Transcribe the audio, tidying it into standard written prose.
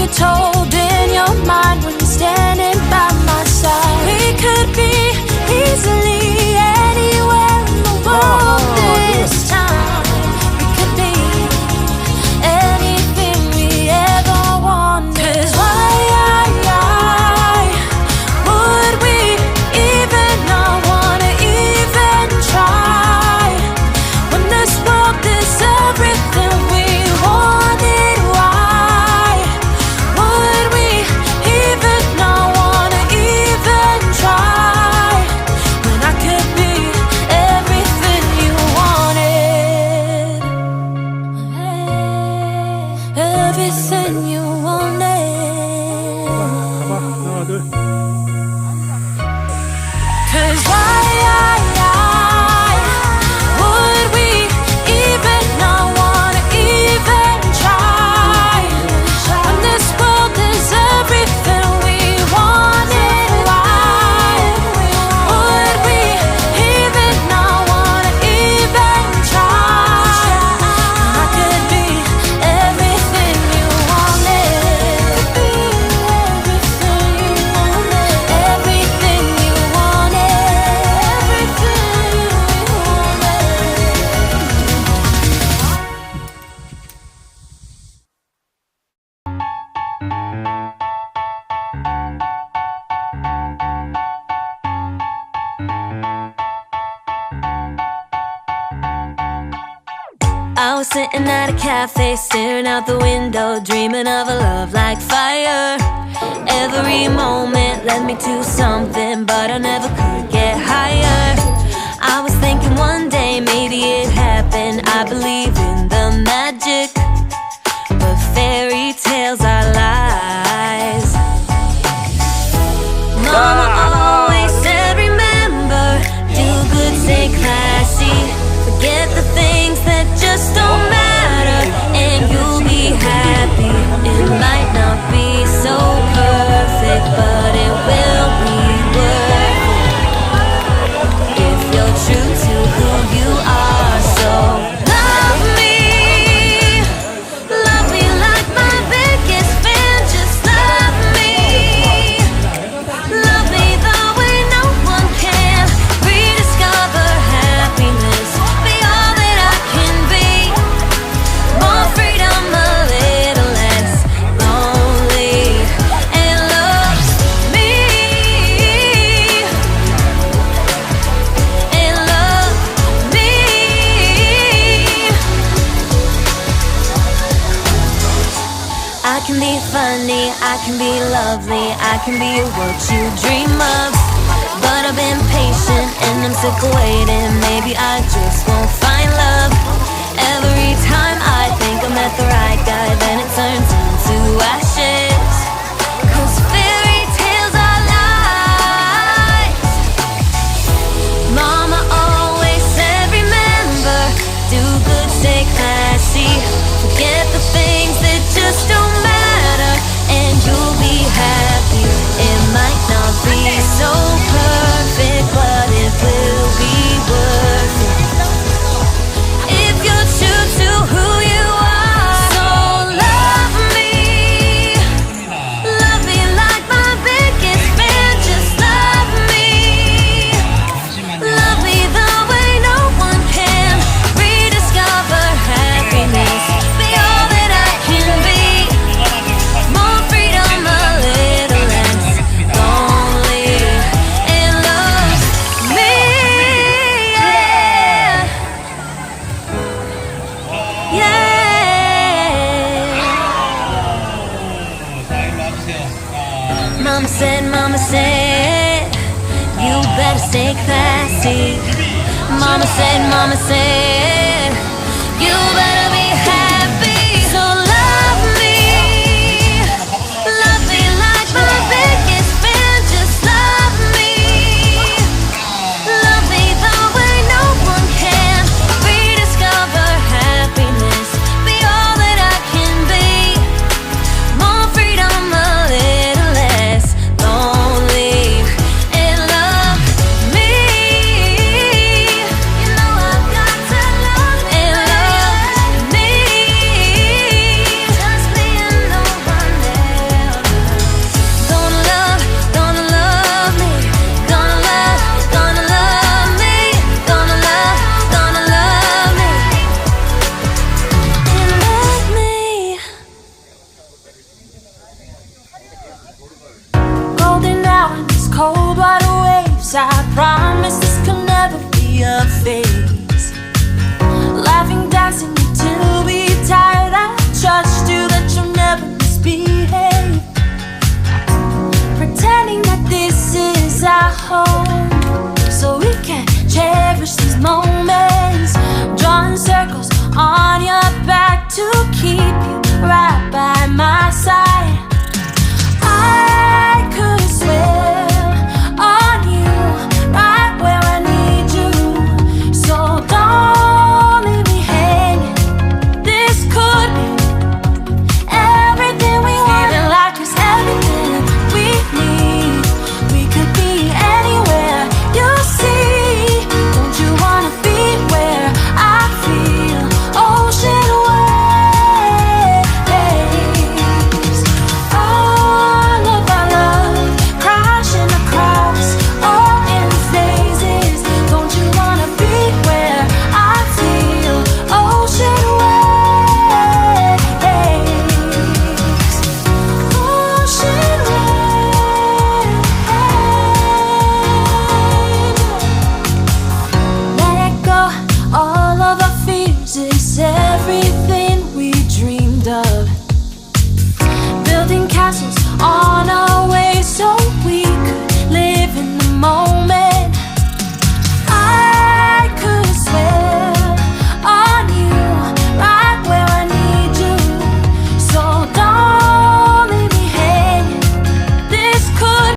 you told in your mind when you're standing by my side. We could be easily anywhere in the world this time. We could be anything we ever wanted. 'Cause why would we even not wanna even try when this world is everything we wanted? Why would we even not wanna even try when I could be everything you wanted? Everything you wanted. 하나, 둘. 'Cause why would we even not wanna even try when this world is everything we wanted? Why would we even not wanna even try when I could be everything you wanted? Everything you wanted. Everything you wanted. Everything you I was sitting at a cafe, staring out the window, dreaming of a love like fire. Every moment led me to something, but I never could get higher. I was thinking one day maybe it happened. I believe in the magic, but fairy tales are lies. Mama always said remember, do good, stay classy, forget the things that just don't matter, and you'll be happy. It might not be so perfect, but it will be worth it if you're true to who you are. So love me like my biggest fan. Just love me the way no one can. Rediscover happiness, be all that I can be. More freedom, a little less lonely, and love me, and love me. I can be funny, I can be lovely, I can be what you dream of. But I've been patient and I'm sick of waiting. Maybe I just won't find love. Every time I think I met the right guy, then it turns into ashes. 'Cause fairy tales are lies. Mama always said remember, do good, stay classy, forget the things that just don't matter, and you'll be happy. It might not be so perfect, but it will be worth it if you're true to who you are. So love me like my biggest fan. Just love me the way no one can. Rediscover happiness, be all that I can be. More freedom, a little less lonely, and love me, yeah, yeah. Mama said, you better stay classy. Mama said, you better be happy. So love me like my biggest fan. Just love me the way no one can. Rediscover happiness, be all that I can be. More freedom, a little less lonely, and love me. You know I've got to love on your back to keep you right.